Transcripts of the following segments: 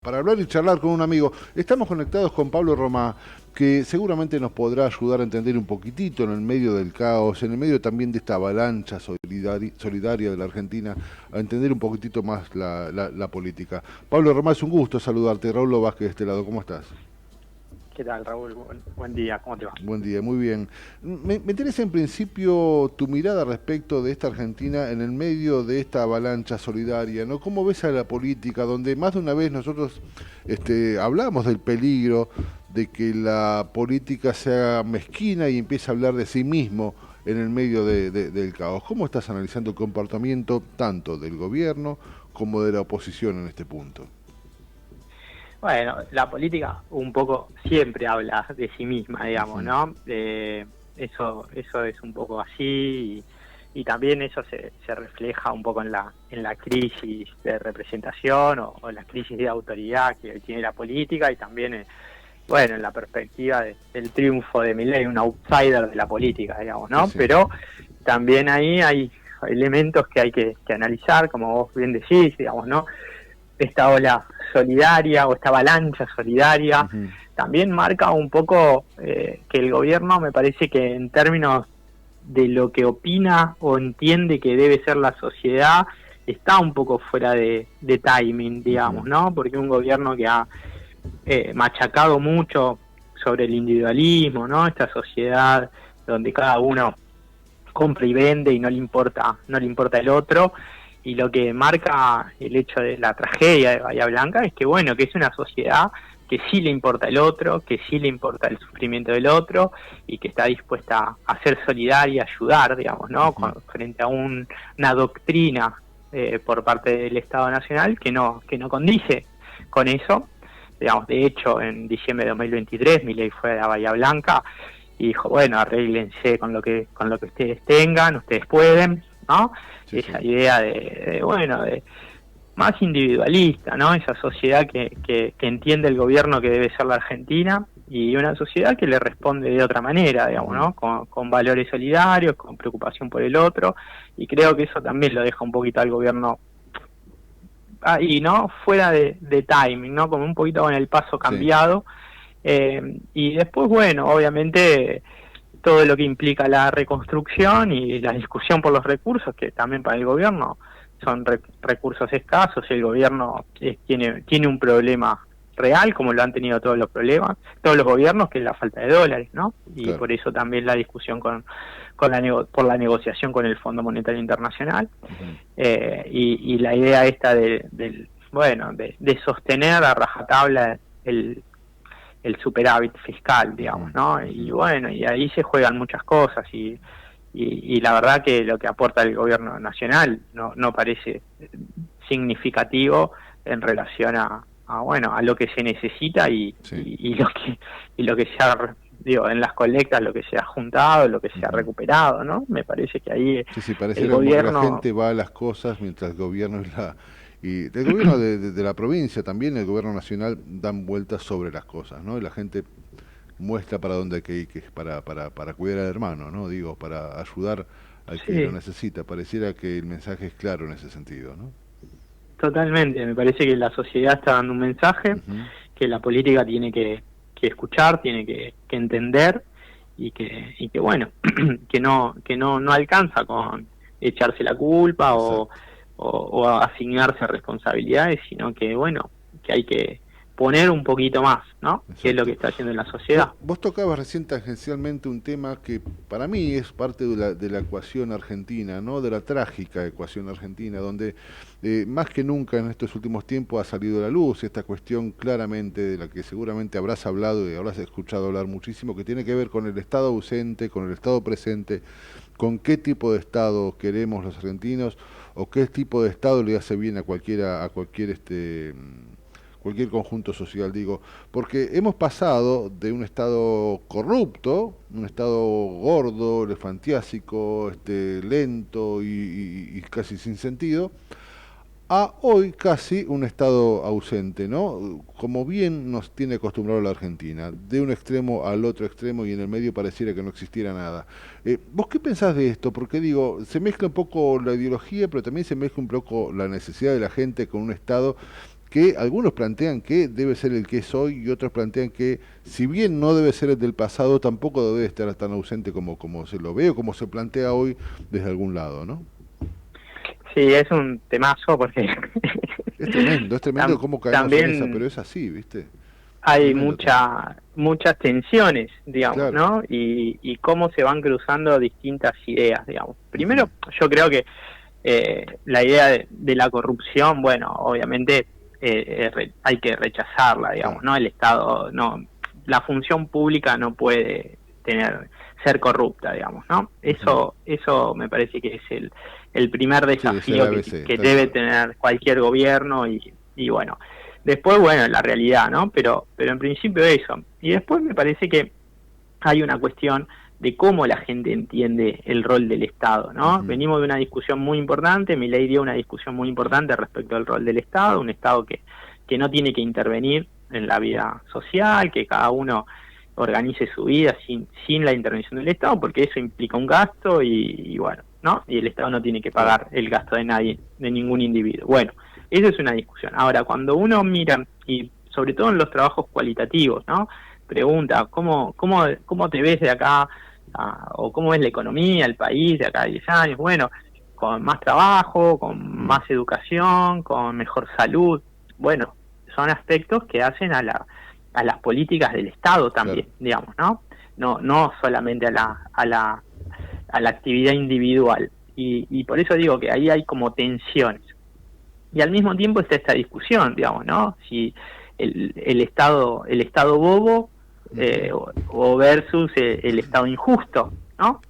Para hablar y charlar con un amigo. Estamos conectados con Pablo Romá, que seguramente nos podrá ayudar a entender un poquitito en el medio del caos, en el medio también de esta avalancha solidaria de la Argentina, a entender un poquitito más la política. Pablo Romá, es un gusto saludarte. Raúl Vázquez de este lado, ¿cómo estás? ¿Qué tal, Raúl? Buen día, ¿cómo te va? Buen día, muy bien. Me interesa en principio tu mirada respecto de esta Argentina en el medio de esta avalancha solidaria, ¿no? ¿Cómo ves a la política, donde más de una vez nosotros hablamos del peligro de que la política sea mezquina y empiece a hablar de sí mismo en el medio del caos? ¿Cómo estás analizando el comportamiento tanto del gobierno como de la oposición en este punto? Bueno, la política un poco siempre habla de sí misma, digamos, Ujú. ¿no? Eso es un poco así y también eso se refleja un poco en la crisis de representación o la crisis de autoridad que tiene la política y también, bueno, en la perspectiva del triunfo de Milei, un outsider de la política, digamos, Sí, ¿no? sí. Pero también ahí hay elementos que hay que analizar, como vos bien decís, digamos, ¿no? Esta ola solidaria o esta avalancha solidaria Ujú. también marca un poco que el gobierno, me parece que en términos de lo que opina o entiende que debe ser la sociedad, está un poco fuera de timing, digamos, Ujú. ¿no? Porque un gobierno que ha machacado mucho sobre el individualismo, ¿no? Esta sociedad donde cada uno compra y vende y no le importa el otro. Y lo que marca el hecho de la tragedia de Bahía Blanca es que, bueno, que es una sociedad que sí le importa el otro, que sí le importa el sufrimiento del otro y que está dispuesta a ser solidaria, a ayudar, digamos, ¿no? Ujú. Frente a una doctrina por parte del Estado Nacional que no condice con eso. Digamos, de hecho, en diciembre de 2023, Milei fue a Bahía Blanca y dijo, bueno, arréglense con lo que ustedes tengan, ustedes pueden, ¿no? Sí, sí. Esa idea bueno, de más individualista, ¿no? Esa sociedad que entiende el gobierno que debe ser la Argentina y una sociedad que le responde de otra manera, digamos, Ujú. ¿no? Con valores solidarios, con preocupación por el otro, y creo que eso también lo deja un poquito al gobierno ahí, ¿no? Fuera de timing, ¿no? Como un poquito con el paso Sí. cambiado. Y después, bueno, obviamente todo lo que implica la reconstrucción y la discusión por los recursos, que también para el gobierno son recursos escasos, y el gobierno tiene un problema real, como lo han tenido todos los problemas, todos los gobiernos, que es la falta de dólares, ¿no? Y Claro. por eso también la discusión por la negociación con el Fondo Monetario Internacional, Ujú. y la idea esta bueno, de sostener a rajatabla el superávit fiscal, Ujú. digamos, ¿no? Ujú. Y bueno, y ahí se juegan muchas cosas y la verdad que lo que aporta el gobierno nacional no parece significativo en relación bueno, a lo que se necesita Sí. y lo que se ha, digo, en las colectas, lo que se ha juntado, lo que se ha Ujú. recuperado, ¿no? Me parece que ahí Sí, sí, el pareciera como que la gobierno, gente va a las cosas mientras el gobierno y el gobierno de la provincia también, el gobierno nacional dan vueltas sobre las cosas, ¿no? Y la gente muestra para dónde hay que ir, que es para cuidar al hermano, ¿no? Digo, para ayudar al que lo sí, necesita. Pareciera que el mensaje es claro en ese sentido, ¿no? totalmente, me parece que la sociedad está dando un mensaje Ujú. que la política tiene que escuchar, tiene que entender y que bueno, no alcanza con echarse la culpa Exacto. o asignarse responsabilidades, sino que bueno, que hay que poner un poquito más, ¿no? Que es lo que Exacto. está haciendo la Vos, sociedad. vos tocabas recién tangencialmente un tema que para mí es parte de la ecuación argentina, ¿no? De la trágica ecuación argentina, donde más que nunca en estos últimos tiempos ha salido a la luz esta cuestión claramente de la que seguramente habrás hablado y habrás escuchado hablar muchísimo, que tiene que ver con el Estado ausente, con el Estado presente, con qué tipo de Estado queremos los argentinos o qué tipo de Estado le hace bien a cualquiera, a cualquier cualquier conjunto social, digo, porque hemos pasado de un estado corrupto, un estado gordo, elefantiásico, lento y casi sin sentido, a hoy casi un estado ausente, ¿no? Como bien nos tiene acostumbrado la Argentina, de un extremo al otro extremo y en el medio pareciera que no existiera nada. ¿Vos qué pensás de esto? Porque digo, se mezcla un poco la ideología, pero también se mezcla un poco la necesidad de la gente con un estado que algunos plantean que debe ser el que es hoy y otros plantean que, si bien no debe ser el del pasado, tampoco debe estar tan ausente como se lo ve o como se plantea hoy desde algún lado, ¿no? Sí, es un temazo porque Es tremendo cómo caemos en esa, pero es así, ¿viste? Hay Tremendo, muchas tensiones, digamos, claro. ¿no? Y cómo se van cruzando distintas ideas, digamos. Primero, yo creo que la idea de la corrupción, bueno, obviamente hay que rechazarla, digamos, Claro. ¿no? El Estado, no, la función pública no puede ser corrupta, digamos, ¿no? Eso me parece que es el primer Sí, es el desafío ABC, que tal debe cual. tener cualquier gobierno y bueno, después, bueno, la realidad, ¿no? Pero en principio eso. Y después me parece que hay una cuestión de cómo la gente entiende el rol del Estado, ¿no? Venimos de una discusión muy importante, Milei dio una discusión muy importante respecto al rol del Estado, un Estado que no tiene que intervenir en la vida social, que cada uno organice su vida sin la intervención del Estado, porque eso implica un gasto y bueno, ¿no? Y el Estado no tiene que pagar el gasto de nadie, de ningún individuo. Bueno, esa es una discusión. Ahora, cuando uno mira, y sobre todo en los trabajos cualitativos, ¿no? Pregunta, ¿cómo te ves de acá? O cómo es la economía, el país de acá a 10 años? Bueno, con más trabajo, con más educación, con mejor salud. Bueno, son aspectos que hacen a las políticas del Estado también, Claro. digamos, ¿no? No solamente a la actividad individual. Y por eso digo que ahí hay como tensiones. Y al mismo tiempo está esta discusión, digamos, ¿no? Si el Estado bobo o versus el Estado injusto, ¿no?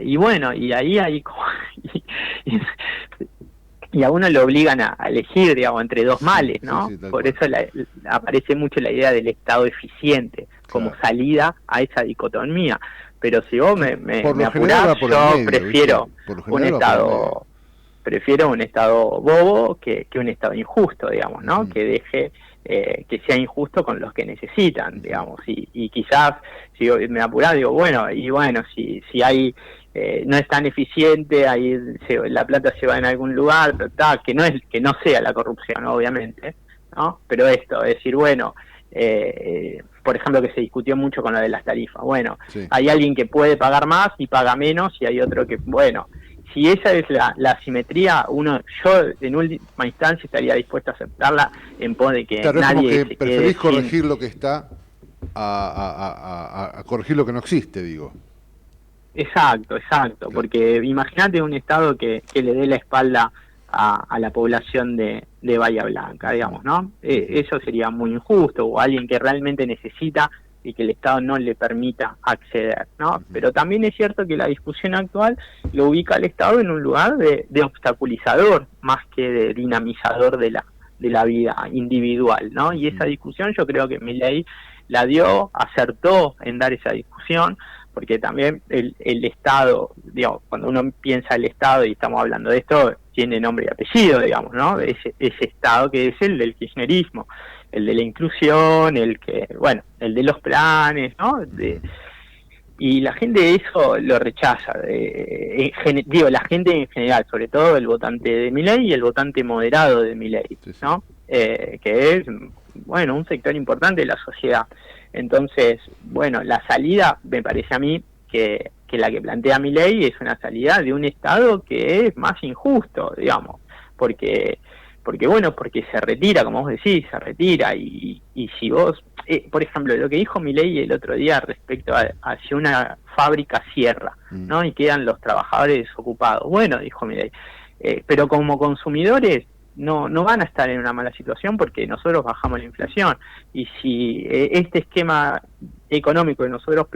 Y bueno, y ahí hay como... y a uno lo obligan a elegir, digamos, entre dos males, ¿no? Sí, tal Por cual. eso aparece mucho la idea del Estado eficiente como Claro. salida a esa dicotomía. Pero si vos Que por me lo general apurás, va por el yo medio, ¿viste? prefiero Por lo un general va por el medio. prefiero un Estado bobo que un Estado injusto, digamos, ¿no? Que deje que sea injusto con los que necesitan, digamos, y quizás si me apurás digo, bueno, si hay no es tan eficiente, ahí la plata se va en algún lugar, pero que no sea la corrupción, obviamente, ¿no? Pero esto, es decir, bueno, por ejemplo, que se discutió mucho con lo de las tarifas. Bueno, Sí. hay alguien que puede pagar más y paga menos, y hay otro que, bueno, si esa es la asimetría, yo en última instancia estaría dispuesto a aceptarla en pos de que Claro, es como nadie que se quede preferís sin... corregir lo que está a corregir lo que no existe, digo. Exacto, Claro. porque imagínate un Estado que le dé la espalda a la población de Bahía Blanca, digamos, ¿no? Eso sería muy injusto, o alguien que realmente necesita y que el Estado no le permita acceder, ¿no? Pero también es cierto que la discusión actual lo ubica al Estado en un lugar de obstaculizador más que de dinamizador de la vida individual, ¿no? Y esa discusión yo creo que Milei la dio, acertó en dar esa discusión, porque también el Estado, digamos, cuando uno piensa el Estado y estamos hablando de esto, tiene nombre y apellido, digamos, ¿no? Claro. Ese Estado que es el del kirchnerismo, el de la inclusión, el de los planes, ¿no? Y la gente eso lo rechaza, la gente en general, sobre todo el votante de Milei y el votante moderado de Milei, Sí, sí. ¿no? Que es, bueno, un sector importante de la sociedad. Entonces, bueno, la salida, me parece a mí, que la que plantea Milei es una salida de un Estado que es más injusto, digamos, porque porque se retira, como vos decís, se retira, y si vos, por ejemplo, lo que dijo Milei el otro día respecto a si una fábrica cierra, ¿no? Y quedan los trabajadores desocupados. Bueno, dijo Milei, pero como consumidores no van a estar en una mala situación porque nosotros bajamos la inflación, y si este esquema económico que nosotros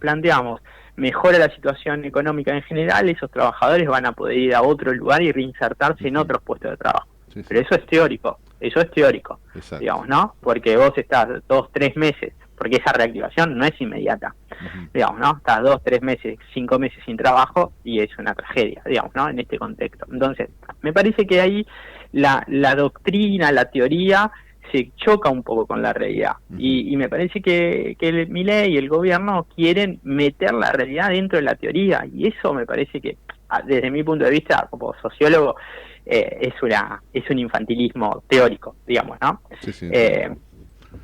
planteamos mejora la situación económica en general, esos trabajadores van a poder ir a otro lugar y reinsertarse en otros puestos de trabajo. Sí, sí. Pero eso es teórico, Exacto. digamos, ¿no? Porque vos estás 2-3 meses, porque esa reactivación no es inmediata, digamos, ¿no? Estás 2-3 meses, 5 meses sin trabajo y es una tragedia, digamos, ¿no? En este contexto. Entonces, me parece que ahí la doctrina, la teoría se choca un poco con la realidad, y me parece que Milei y el gobierno quieren meter la realidad dentro de la teoría, y eso me parece que, desde mi punto de vista como sociólogo, es un infantilismo teórico, digamos, ¿no? Sí, sí,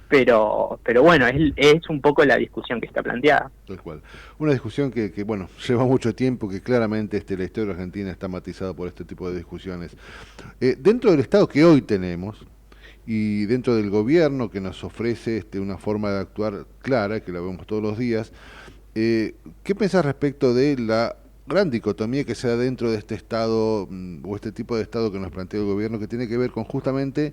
Pero bueno, es un poco la discusión que está planteada. tal cual. Una discusión que, bueno, lleva mucho tiempo, que claramente la historia argentina está matizada por este tipo de discusiones. Dentro del Estado que hoy tenemos, y dentro del gobierno que nos ofrece una forma de actuar clara, que la vemos todos los días, ¿qué pensás respecto de la gran dicotomía que se da dentro de este Estado, o este tipo de Estado que nos plantea el gobierno, que tiene que ver con justamente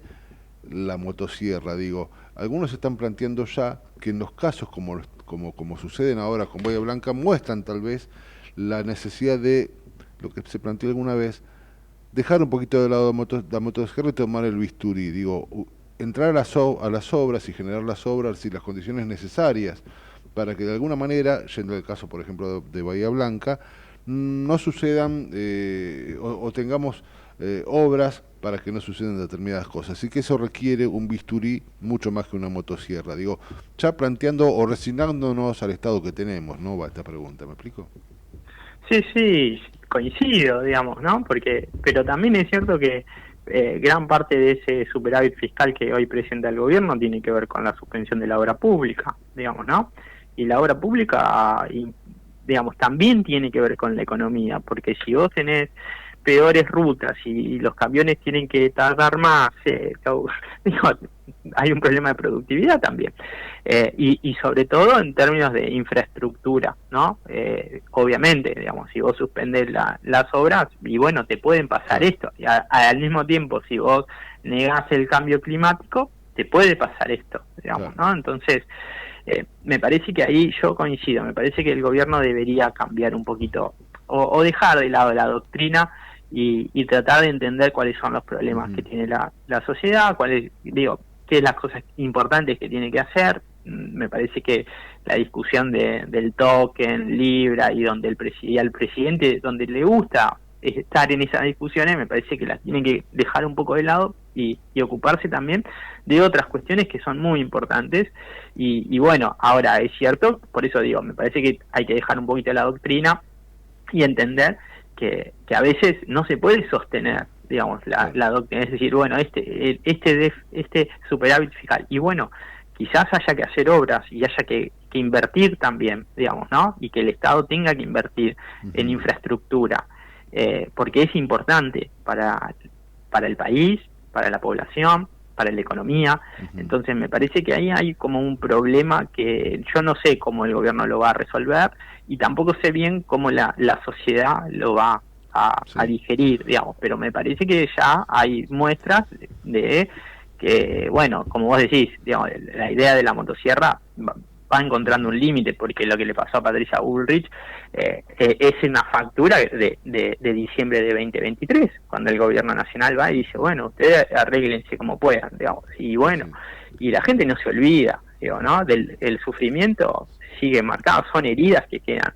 la motosierra? Digo, algunos están planteando ya que en los casos como suceden ahora con Bahía Blanca, muestran tal vez la necesidad de, lo que se planteó alguna vez, dejar un poquito de lado la motosierra y tomar el bisturí. Digo, entrar a las obras y generar las obras y las condiciones necesarias para que de alguna manera, yendo al caso por ejemplo de Bahía Blanca, no sucedan o tengamos obras para que no sucedan determinadas cosas. Así que eso requiere un bisturí mucho más que una motosierra. Digo, ya planteando o resignándonos al estado que tenemos, ¿no? Va esta pregunta, ¿me explico? Sí, coincido, digamos, ¿no? Pero también es cierto que gran parte de ese superávit fiscal que hoy presenta el gobierno tiene que ver con la suspensión de la obra pública, digamos, ¿no? Y la obra pública, digamos, también tiene que ver con la economía, porque si vos tenés peores rutas y los camiones tienen que tardar más, digo, hay un problema de productividad también. Y sobre todo en términos de infraestructura, ¿no? Obviamente, digamos, si vos suspendes las obras, y bueno, te pueden pasar esto. Y al mismo tiempo, si vos negás el cambio climático, te puede pasar esto, digamos, ¿no? Entonces, me parece que ahí yo coincido, me parece que el gobierno debería cambiar un poquito, o dejar de lado la doctrina y tratar de entender cuáles son los problemas que tiene la sociedad, qué es las cosas importantes que tiene que hacer. Me parece que la discusión del token, Libra, y donde al presidente, donde le gusta estar en esas discusiones, me parece que las tienen que dejar un poco de lado y ocuparse también de otras cuestiones que son muy importantes. Y bueno, ahora es cierto, por eso digo, me parece que hay que dejar un poquito la doctrina y entender que a veces no se puede sostener, digamos, la doctrina, es decir, bueno, este superávit fiscal, y bueno, quizás haya que hacer obras y haya que invertir también, digamos, ¿no? Y que el Estado tenga que invertir en infraestructura, porque es importante para el país, para la población, para la economía. Entonces me parece que ahí hay como un problema que yo no sé cómo el gobierno lo va a resolver, y tampoco sé bien cómo la sociedad lo va a digerir, digamos, pero me parece que ya hay muestras de que, bueno, como vos decís, digamos, la idea de la motosierra va encontrando un límite, porque lo que le pasó a Patricia Bullrich es una factura de diciembre de 2023, cuando el gobierno nacional va y dice, bueno, ustedes arréglense como puedan, digamos, y bueno, y la gente no se olvida, digo, ¿no? El sufrimiento sigue marcado, son heridas que quedan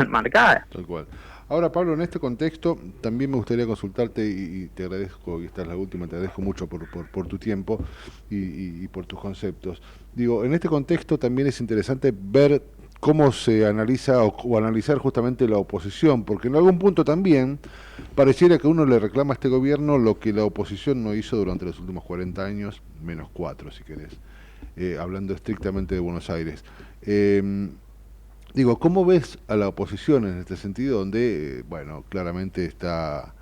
marcadas. Tal cual. Ahora, Pablo, en este contexto también me gustaría consultarte, y te agradezco, y esta es la última, te agradezco mucho por tu tiempo y por tus conceptos. Digo, en este contexto también es interesante ver cómo se analiza o analizar justamente la oposición, porque en algún punto también pareciera que uno le reclama a este gobierno lo que la oposición no hizo durante los últimos 40 años, menos 4 si querés, hablando estrictamente de Buenos Aires. Digo, ¿cómo ves a la oposición en este sentido, donde, bueno, claramente está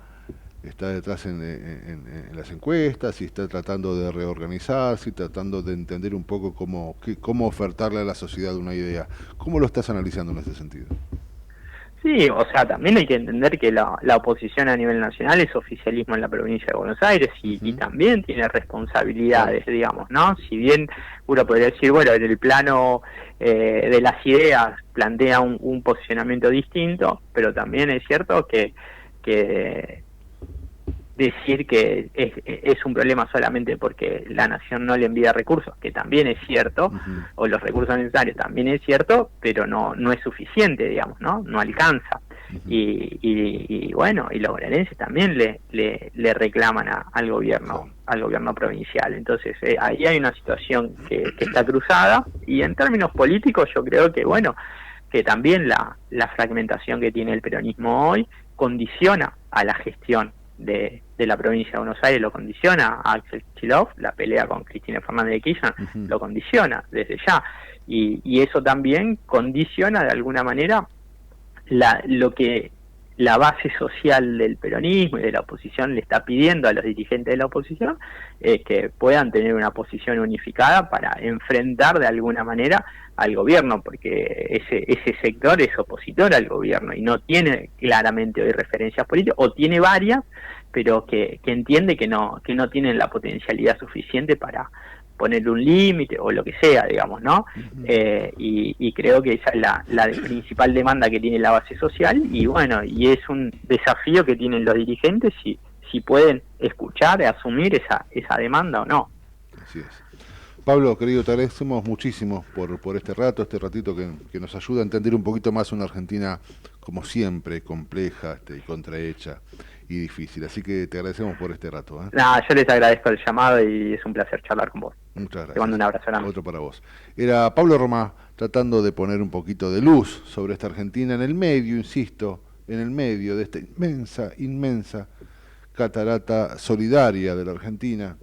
detrás en las encuestas y está tratando de reorganizarse y tratando de entender un poco cómo ofertarle a la sociedad una idea? ¿Cómo lo estás analizando en ese sentido? Sí, o sea, también hay que entender que la oposición a nivel nacional es oficialismo en la provincia de Buenos Aires y también tiene responsabilidades, digamos, ¿no? Si bien uno podría decir, bueno, en el plano de las ideas plantea un posicionamiento distinto, pero también es cierto que decir que es un problema solamente porque la nación no le envía recursos, que también es cierto, o los recursos necesarios también es cierto, pero no es suficiente, digamos, no alcanza. Y bueno, y los bonaerenses también le reclaman al gobierno provincial. Entonces ahí hay una situación que está cruzada, y en términos políticos yo creo que, bueno, que también la fragmentación que tiene el peronismo hoy condiciona a la gestión del de la provincia de Buenos Aires lo condiciona a Axel Kicillof, la pelea con Cristina Fernández de Kirchner lo condiciona desde ya, y eso también condiciona de alguna manera lo que la base social del peronismo y de la oposición le está pidiendo a los dirigentes de la oposición, que puedan tener una posición unificada para enfrentar de alguna manera al gobierno, porque ese sector es opositor al gobierno y no tiene claramente hoy referencias políticas, o tiene varias, pero que entiende que no tienen la potencialidad suficiente para ponerle un límite o lo que sea, digamos, ¿no? Y creo que esa es la principal demanda que tiene la base social, y bueno, y es un desafío que tienen los dirigentes si pueden escuchar y asumir esa demanda o no. Así es. Pablo, querido, te agradecemos muchísimo por este ratito que nos ayuda a entender un poquito más una Argentina, como siempre, compleja, contrahecha y difícil. Así que te agradecemos por este rato. Nada, yo les agradezco el llamado y es un placer charlar con vos. Muchas gracias. Te mando un abrazo grande. Otro para vos. Era Pablo Romá tratando de poner un poquito de luz sobre esta Argentina en el medio, insisto, en el medio de esta inmensa catarata solidaria de la Argentina,